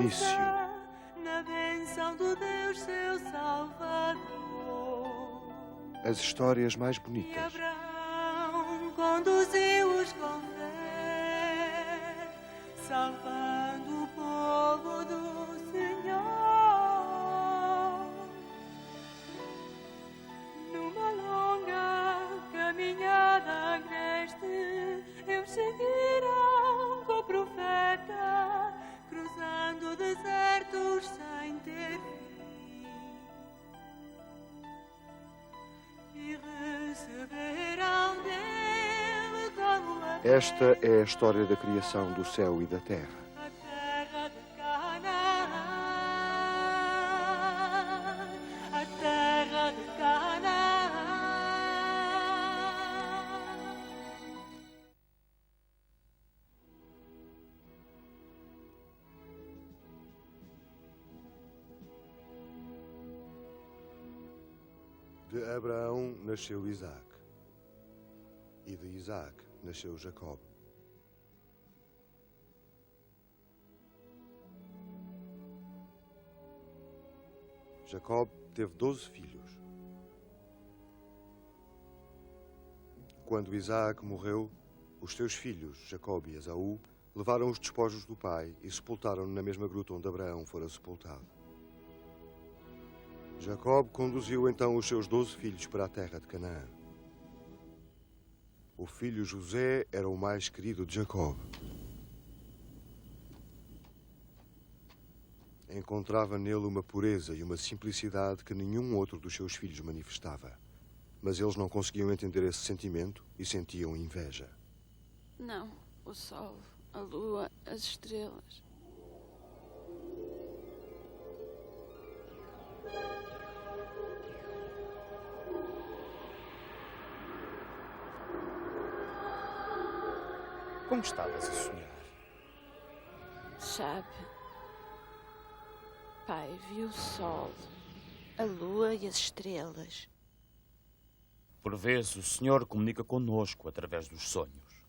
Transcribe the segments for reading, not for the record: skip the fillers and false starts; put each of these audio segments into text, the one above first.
início. Na bênção do Deus seu Salvador. As histórias mais E bonitas. Abraão conduziu-os com fé, salvando o povo do Senhor. Numa longa caminhada agreste, eles seguiram com o profeta, cruzando desertos sem ter fim. E receberão dele como Esta é a história da criação do céu e da terra. a terra de Canaã, a terra de Canaã. De Abraão nasceu Isaac, e de Isaac nasceu Jacob. Jacob teve 12 filhos. Quando Isaac morreu, os seus filhos, Jacob e Esaú, levaram os despojos do pai e sepultaram-no na mesma gruta onde Abraão fora sepultado. Jacob conduziu então os seus 12 filhos para a terra de Canaã. O filho José era o mais querido de Jacob. Encontrava nele uma pureza e uma simplicidade que nenhum outro dos seus filhos manifestava. Mas eles não conseguiam entender esse sentimento e sentiam inveja. Não, o sol, a lua, as estrelas. Como estavas a sonhar? Sabe? Pai, vi o sol, a lua e as estrelas. Por vezes o Senhor comunica conosco através dos sonhos.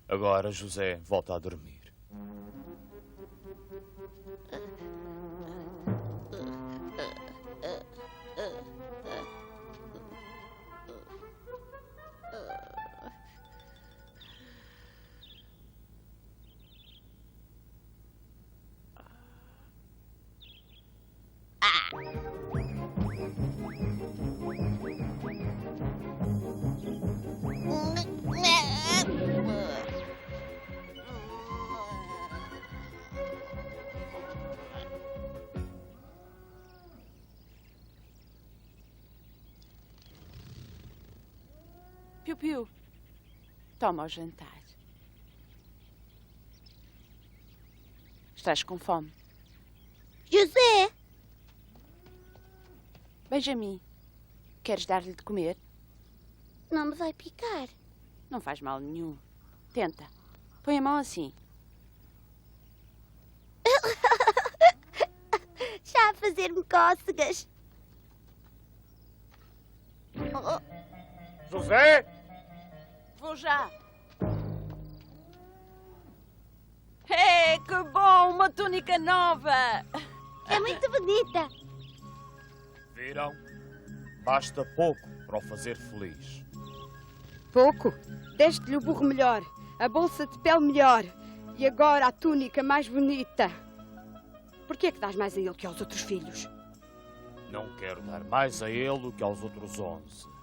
Agora José volta a dormir. Piu-piu, toma o jantar. Estás com fome? José! Benjamin, queres dar-lhe de comer? Não me vai picar. Não faz mal nenhum. Tenta. Põe a mão assim. Já a fazer-me cócegas. José! Vou já. Que bom! Uma túnica nova! É muito bonita. Viram? Basta pouco para o fazer feliz. Pouco? Deste-lhe o burro melhor, a bolsa de pele melhor e agora a túnica mais bonita. Por que é que dás mais a ele que aos outros filhos? Não quero dar mais a ele do que aos outros 11.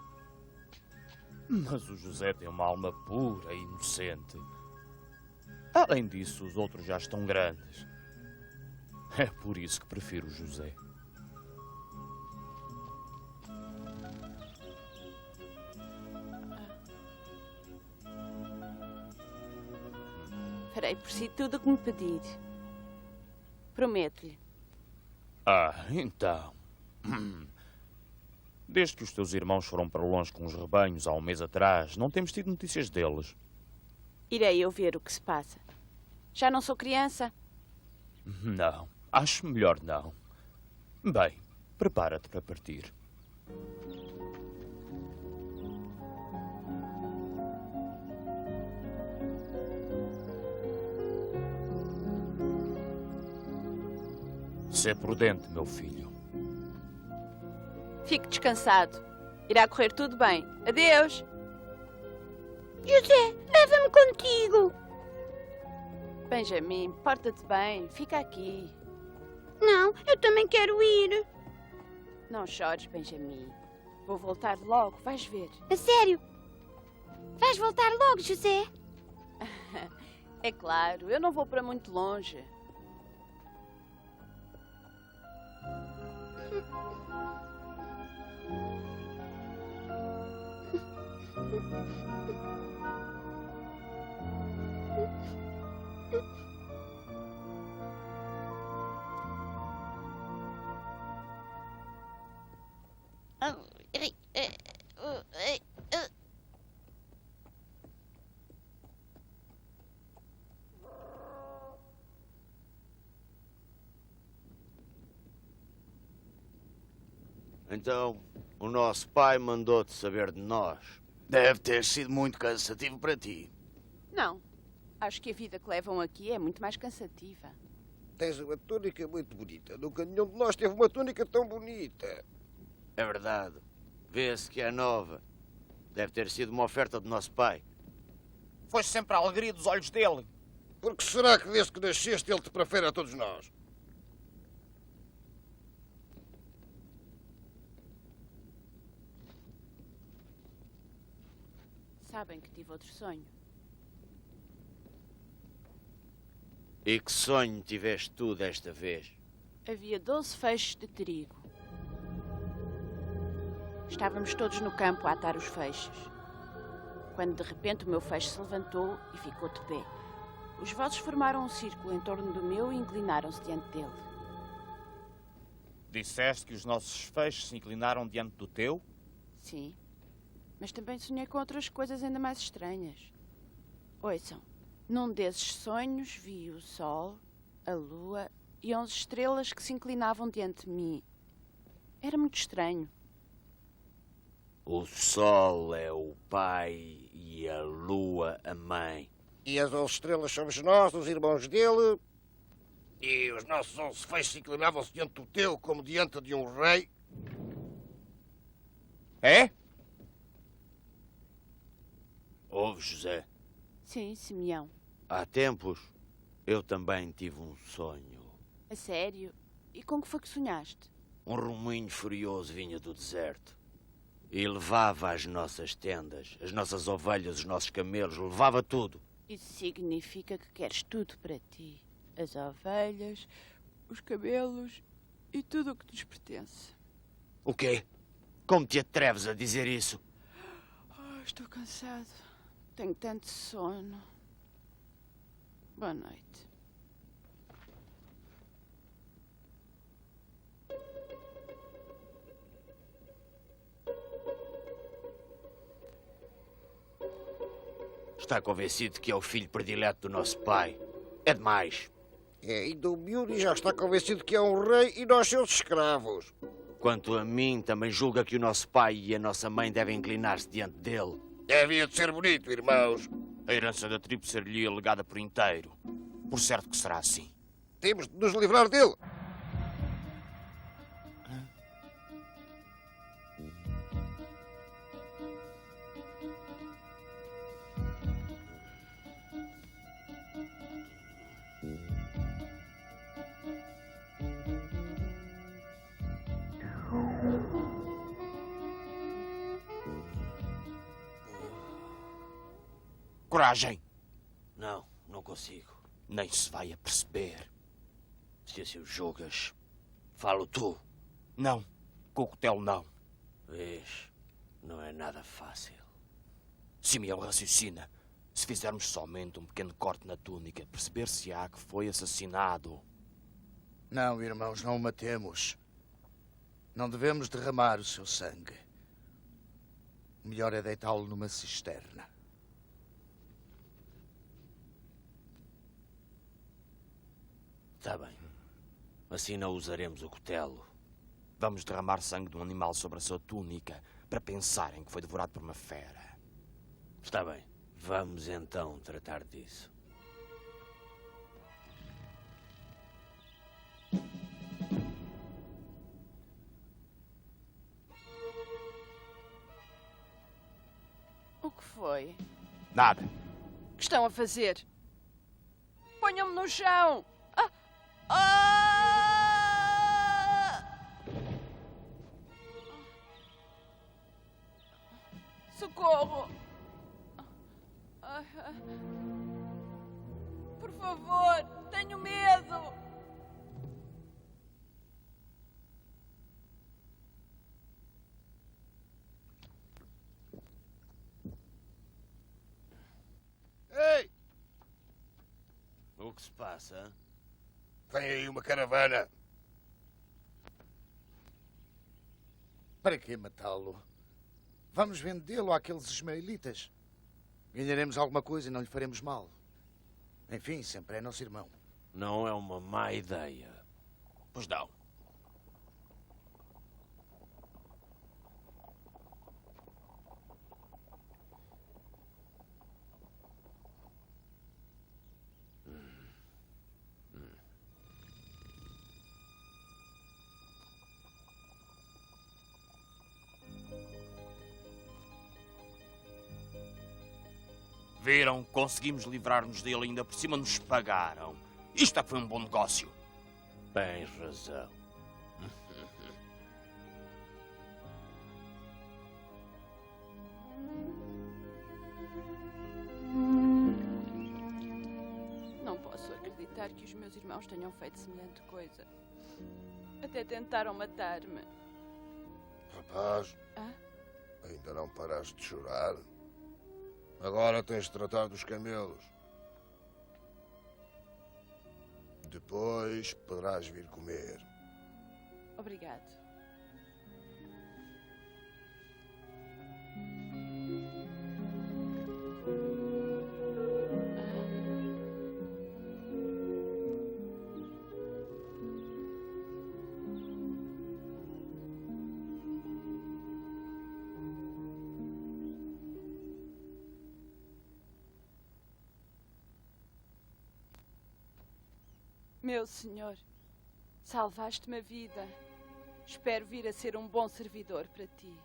Mas o José tem uma alma pura e inocente. Além disso, os outros já estão grandes. É por isso que prefiro o José. Farei por si tudo o que me pedir. Prometo-lhe. Então. Desde que os teus irmãos foram para longe com os rebanhos há um mês atrás, não temos tido notícias deles. Irei eu ver o que se passa. Já não sou criança? Não, acho melhor não. Bem, prepara-te para partir. Sê prudente, meu filho. Fique descansado. Irá correr tudo bem. Adeus. José, leva-me contigo. Benjamin, porta-te bem. Fica aqui. Não, eu também quero ir. Não chores, Benjamin. Vou voltar logo, vais ver. A sério? Vais voltar logo, José? É claro, eu não vou para muito longe. Então, o nosso pai mandou-te saber de nós. Deve ter sido muito cansativo para ti. Não. Acho que a vida que levam aqui é muito mais cansativa. Tens uma túnica muito bonita. Nunca nenhum de nós teve uma túnica tão bonita. É verdade. Vê-se que é nova. Deve ter sido uma oferta do nosso pai. Foi sempre a alegria dos olhos dele. Por que será que desde que nasceste ele te prefere a todos nós? Sabem que tive outro sonho. E que sonho tiveste tu desta vez? Havia 12 feixes de trigo. Estávamos todos no campo a atar os feixes. Quando de repente o meu feixe se levantou e ficou de pé. Os vossos formaram um círculo em torno do meu e inclinaram-se diante dele. Disseste que os nossos feixes se inclinaram diante do teu? Sim, mas também sonhei com outras coisas ainda mais estranhas. Ouçam, num desses sonhos vi o sol, a lua e 11 estrelas que se inclinavam diante de mim. Era muito estranho. O sol é o pai e a lua a mãe. E as 11 estrelas somos nós, os irmãos dele. E os nossos 11 feixes inclinavam-se diante do teu como diante de um rei. É? Ouve, José. Sim, Simeão. Há tempos eu também tive um sonho. A sério? E com que foi que sonhaste? Um remoinho furioso vinha do deserto e levava as nossas tendas, as nossas ovelhas, os nossos camelos, levava tudo. Isso significa que queres tudo para ti. As ovelhas, os cabelos e tudo o que nos pertence. O quê? Como te atreves a dizer isso? Estou cansado. Tenho tanto sono. Boa noite. Está convencido que é o filho predileto do nosso pai. É demais. É, e do miúdo e já está convencido que é um rei e nós seus escravos. Quanto a mim, também julga que o nosso pai e a nossa mãe devem inclinar-se diante dele. Devia de ser bonito, irmãos. A herança da tribo ser-lhe legada por inteiro. Por certo que será assim. Temos de nos livrar dele. Coragem! Não, não consigo. Nem se vai a perceber. Se assim o julgas, falo tu. Não, coquetel não. Vês, não é nada fácil. Simeão raciocina. Se fizermos somente um pequeno corte na túnica, perceber-se-á que foi assassinado. Não, irmãos, não o matemos. Não devemos derramar o seu sangue. O melhor é deitá-lo numa cisterna. Está bem. Assim não usaremos o cutelo. Vamos derramar sangue de um animal sobre a sua túnica para pensarem que foi devorado por uma fera. Está bem. Vamos então tratar disso. foi? Nada. O que estão a fazer? Ponham-me no chão! Ah! Ah! Socorro! Por favor, tenho medo! Ei! O que se passa? Hein? Vem aí uma caravana. Para que matá-lo? Vamos vendê-lo àqueles ismaelitas. Ganharemos alguma coisa e não lhe faremos mal. Enfim, sempre é nosso irmão. Não é uma má ideia. Pois não. Viram? Conseguimos livrar-nos dele e ainda por cima nos pagaram. Isto é que foi um bom negócio. Tens razão. Não posso acreditar que os meus irmãos tenham feito semelhante coisa. Até tentaram matar-me. Rapaz, Hã? ainda não paraste de chorar? Agora tens de tratar dos camelos. Depois poderás vir comer. Obrigado. Meu senhor, salvaste-me a vida. Espero vir a ser um bom servidor para ti.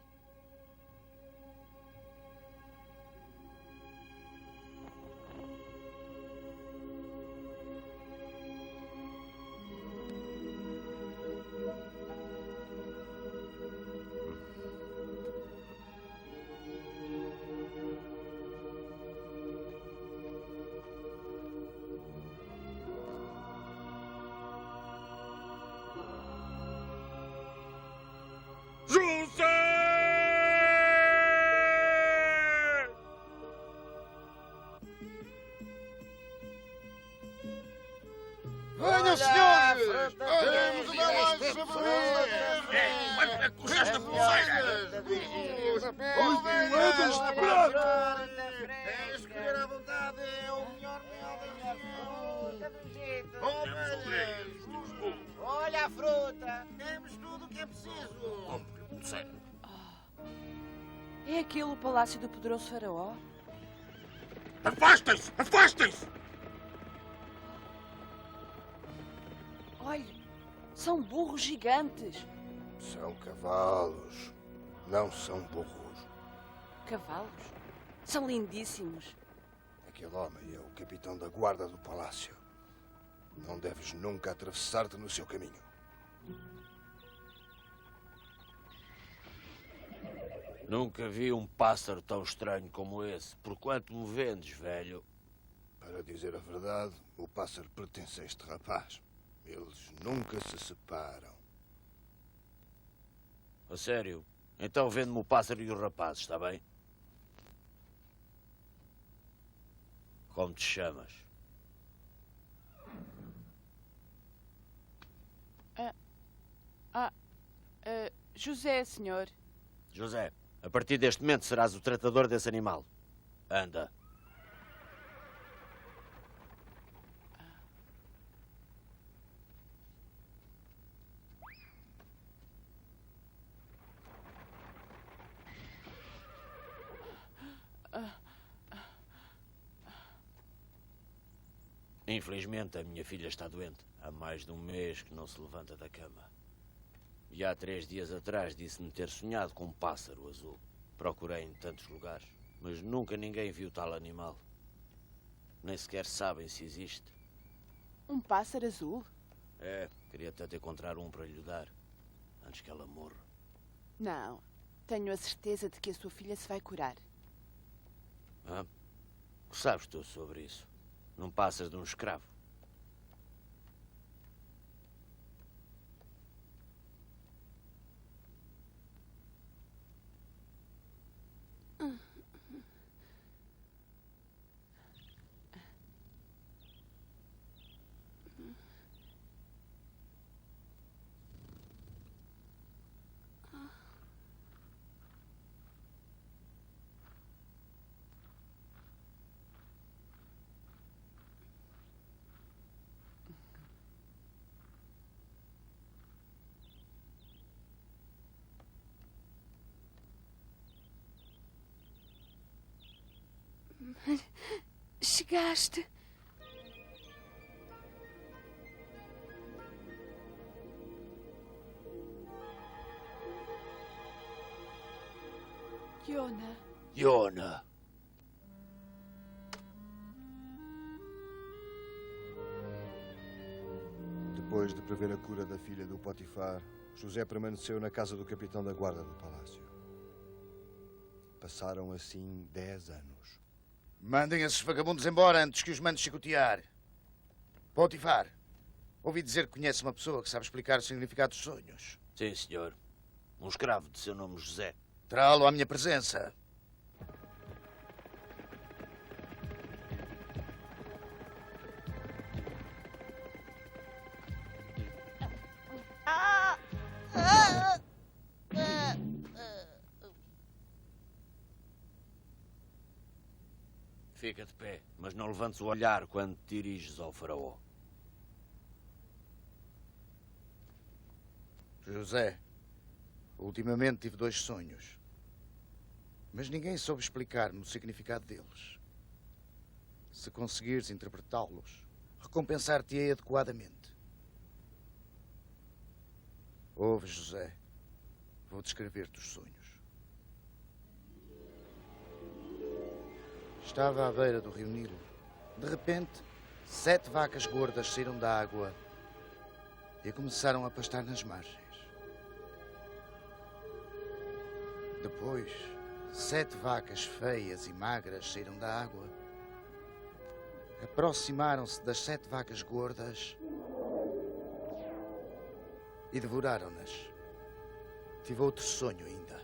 Venham, senhores! Temos uma lancha Quanto é que custa esta pulseira? Os diletas de prata! É escolher à vontade, é o melhor Olha a fruta, temos tudo o que é preciso. Compre a pulseira. É aquele o palácio do poderoso faraó? Afastem-se! Afastem-se! Olhe, são burros gigantes. São cavalos, não são burros. Cavalos? São lindíssimos. Aquele homem é o capitão da guarda do palácio. Não deves nunca atravessar-te no seu caminho. Nunca vi um pássaro tão estranho como esse. Por quanto me vendes, velho? Para dizer a verdade, o pássaro pertence a este rapaz. Eles nunca se separam. A sério? Então vende-me o pássaro e o rapaz, está bem? Como te chamas? José, senhor. José, a partir deste momento serás o tratador desse animal. Anda. Infelizmente, a minha filha está doente. Há mais de um mês que não se levanta da cama. E há 3 dias atrás disse-me ter sonhado com um pássaro azul. Procurei em tantos lugares. mas nunca ninguém viu tal animal. Nem sequer sabem se existe. Um pássaro azul? É, queria tanto encontrar um para lhe dar, antes que ela morra. Não. Tenho a certeza de que a sua filha se vai curar. Hã? O que sabes tu sobre isso? Não passas de um escravo. Chegaste. Yona. Yona! Depois de prever a cura da filha do Potifar, José permaneceu na casa do capitão da guarda do palácio. Passaram assim 10 anos. Mandem esses vagabundos embora antes que os mande chicotear. Potifar, ouvi dizer que conhece uma pessoa que sabe explicar o significado dos sonhos. Sim, senhor. Um escravo de seu nome José. Trá-lo à minha presença. Fica de pé, mas não levantes o olhar quando te diriges ao faraó. José, ultimamente tive 2 sonhos. Mas ninguém soube explicar-me o significado deles. Se conseguires interpretá-los, recompensar-te-ei adequadamente. Ouve, José. Vou descrever-te os sonhos. Estava à beira do rio Nilo. De repente, 7 vacas gordas saíram da água e começaram a pastar nas margens. Depois, 7 vacas feias e magras saíram da água, aproximaram-se das 7 vacas gordas e devoraram-nas. Tive outro sonho ainda.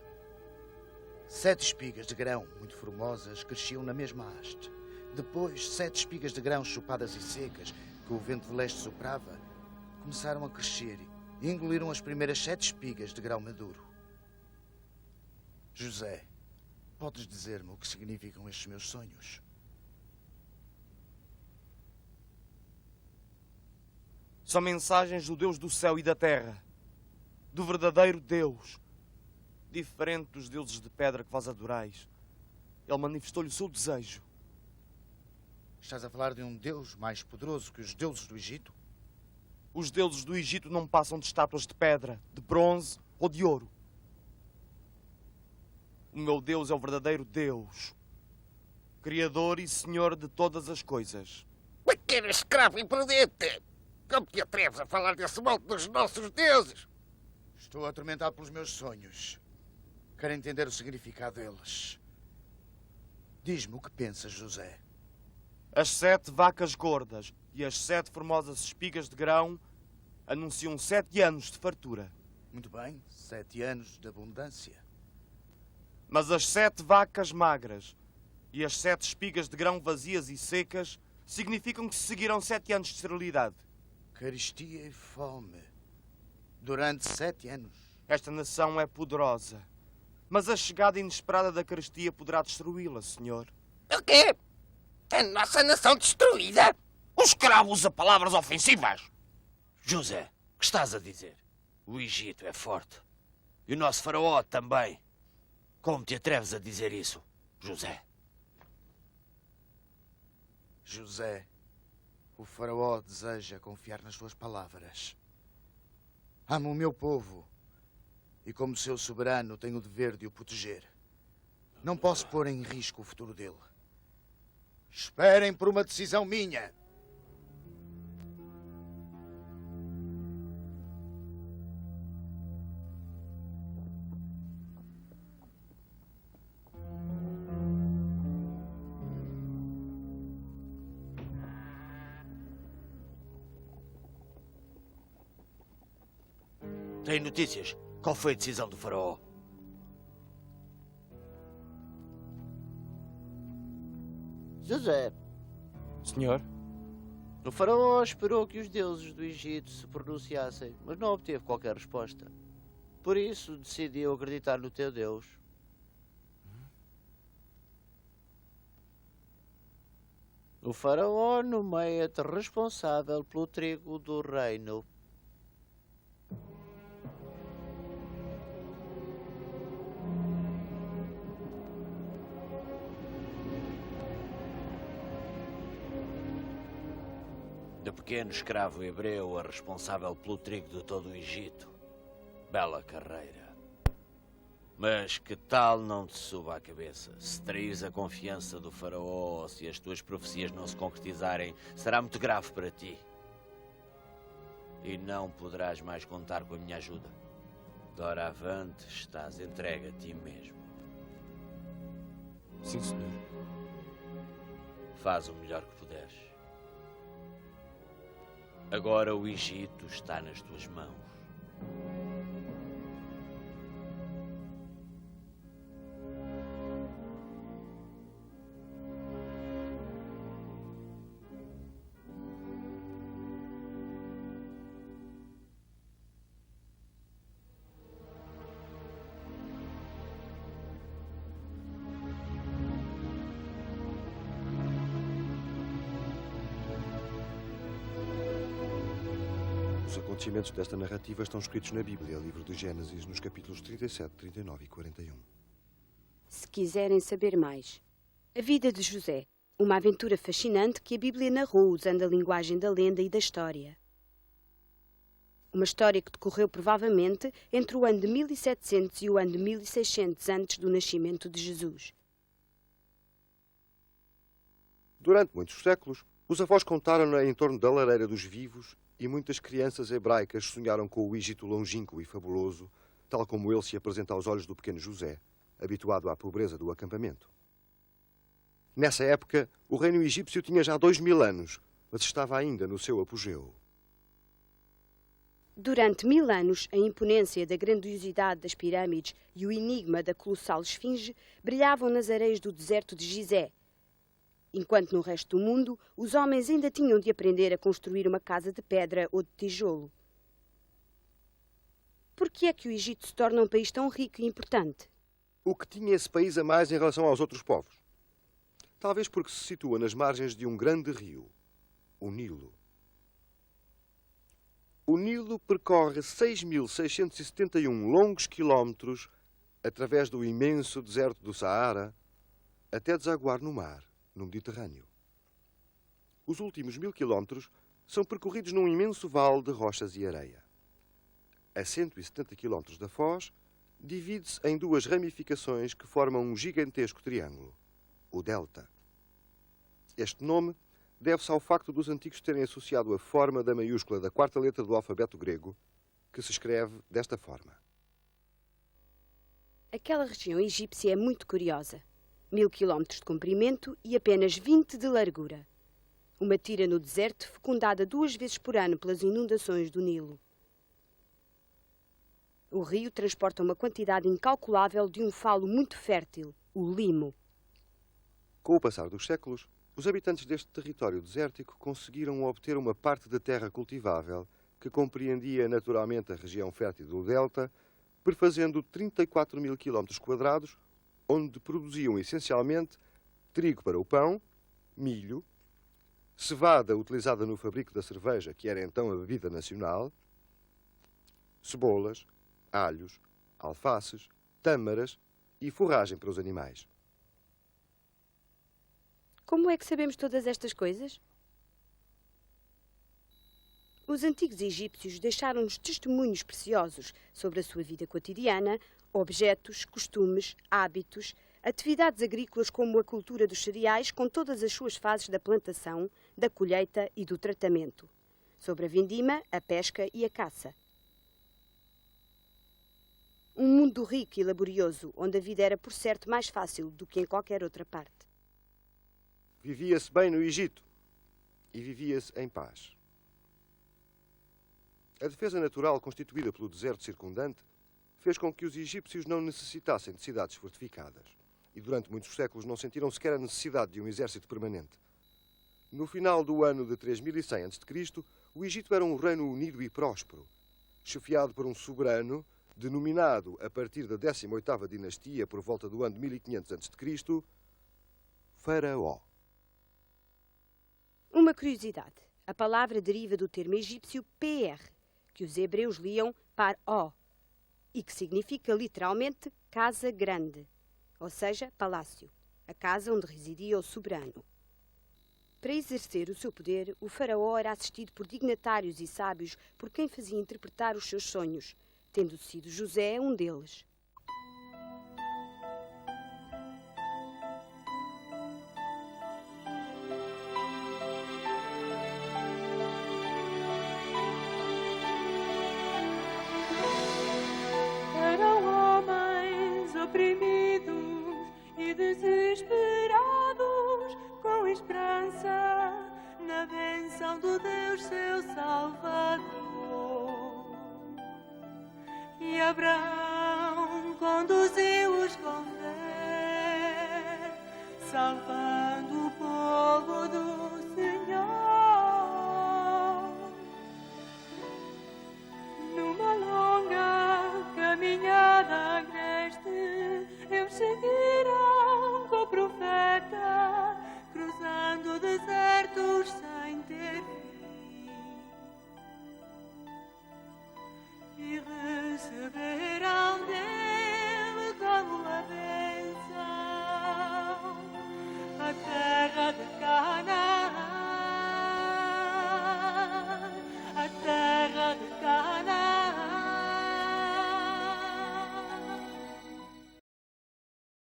7 espigas de grão muito formosas cresciam na mesma haste. Depois, 7 espigas de grão chupadas e secas, que o vento de leste soprava, começaram a crescer e engoliram as primeiras 7 espigas de grão maduro. José, podes dizer-me o que significam estes meus sonhos? São mensagens do Deus do céu e da terra, do verdadeiro Deus, diferente dos deuses de pedra que vós adorais. Ele manifestou-lhe o seu desejo. Estás a falar de um Deus mais poderoso que os deuses do Egito? Os deuses do Egito não passam de estátuas de pedra, de bronze ou de ouro. O meu Deus é o verdadeiro Deus, Criador e Senhor de todas as coisas. Pequeno escravo imprudente! Como te atreves a falar desse modo dos nossos deuses? Estou atormentado pelos meus sonhos. Quero entender o significado deles. Diz-me o que pensas, José. As 7 vacas gordas e as 7 formosas espigas de grão anunciam 7 anos de fartura. Muito bem, 7 anos de abundância. Mas as 7 vacas magras e as 7 espigas de grão vazias e secas significam que se seguirão 7 anos de esterilidade. Carestia e fome. Durante 7 anos. Esta nação é poderosa, mas a chegada inesperada da carestia poderá destruí-la, senhor. O quê? A nossa nação destruída? O escravo usa palavras ofensivas. José, o que estás a dizer? O Egito é forte. E o nosso faraó também. Como te atreves a dizer isso, José? José, o faraó deseja confiar nas suas palavras. Amo o meu povo e, como seu soberano, tenho o dever de o proteger. Não posso pôr em risco o futuro dele. Esperem por uma decisão minha. Tem notícias? Qual foi a decisão do faraó? José, Senhor? o faraó esperou que os deuses do Egito se pronunciassem, mas não obteve qualquer resposta. Por isso decidiu acreditar no teu Deus. O faraó nomeia-te responsável pelo trigo do reino. De pequeno escravo hebreu a responsável pelo trigo de todo o Egito. Bela carreira. Mas que tal não te suba à cabeça? Se traís a confiança do faraó, se as tuas profecias não se concretizarem, será muito grave para ti. E não poderás mais contar com a minha ajuda. Doravante estás entregue a ti mesmo. Sim, senhor. Faz o melhor que puderes. Agora o Egito está nas tuas mãos. Os acontecimentos desta narrativa estão escritos na Bíblia, livro de Gênesis, nos capítulos 37, 39 e 41. Se quiserem saber mais, a vida de José, uma aventura fascinante que a Bíblia narrou usando a linguagem da lenda e da história. Uma história que decorreu provavelmente entre o ano de 1700 e o ano de 1600 antes do nascimento de Jesus. Durante muitos séculos, os avós contaram-na em torno da lareira dos vivos e muitas crianças hebraicas sonharam com o Egito longínquo e fabuloso, tal como ele se apresenta aos olhos do pequeno José, habituado à pobreza do acampamento. Nessa época, o reino egípcio tinha já 2000 anos, mas estava ainda no seu apogeu. Durante 1000 anos, a imponência da grandiosidade das pirâmides e o enigma da colossal esfinge brilhavam nas areias do deserto de Gizé, enquanto no resto do mundo os homens ainda tinham de aprender a construir uma casa de pedra ou de tijolo. Por que é que o Egito se torna um país tão rico e importante? O que tinha esse país a mais em relação aos outros povos? Talvez porque se situa nas margens de um grande rio, o Nilo. O Nilo percorre 6.671 longos quilómetros através do imenso deserto do Saara até desaguar no mar, no Mediterrâneo. Os últimos 1000 quilómetros são percorridos num imenso vale de rochas e areia. A 170 quilómetros da foz, divide-se em duas ramificações que formam um gigantesco triângulo, o delta. Este nome deve-se ao facto dos antigos terem associado a forma da maiúscula da quarta letra do alfabeto grego, que se escreve desta forma. Aquela região egípcia é muito curiosa. 1000 quilómetros de comprimento e apenas 20 de largura. Uma tira no deserto fecundada 2 vezes por ano pelas inundações do Nilo. O rio transporta uma quantidade incalculável de um falo muito fértil, o limo. Com o passar dos séculos, os habitantes deste território desértico conseguiram obter uma parte da terra cultivável que compreendia naturalmente a região fértil do delta, perfazendo 34.000 quilómetros quadrados, onde produziam essencialmente trigo para o pão, milho, cevada utilizada no fabrico da cerveja, que era então a bebida nacional, cebolas, alhos, alfaces, tâmaras e forragem para os animais. Como é que sabemos todas estas coisas? Os antigos egípcios deixaram-nos testemunhos preciosos sobre a sua vida cotidiana, objetos, costumes, hábitos, atividades agrícolas como a cultura dos cereais, com todas as suas fases da plantação, da colheita e do tratamento. Sobre a vindima, a pesca e a caça. Um mundo rico e laborioso, onde a vida era, por certo, mais fácil do que em qualquer outra parte. Vivia-se bem no Egito e vivia-se em paz. A defesa natural constituída pelo deserto circundante fez com que os egípcios não necessitassem de cidades fortificadas e durante muitos séculos não sentiram sequer a necessidade de um exército permanente. No final do ano de 3100 a.C., o Egito era um reino unido e próspero, chefiado por um soberano denominado a partir da 18ª dinastia por volta do ano de 1500 a.C., Faraó. Uma curiosidade. A palavra deriva do termo egípcio PR, que os hebreus liam par-ó, e que significa literalmente casa grande, ou seja, palácio, a casa onde residia o soberano. Para exercer o seu poder, o faraó era assistido por dignatários e sábios por quem fazia interpretar os seus sonhos, tendo sido José um deles. Eram homens oprimidos e desesperados, com esperança na bênção do Deus seu Salvador. E Abraão conduziu-os com fé, salvando o povo do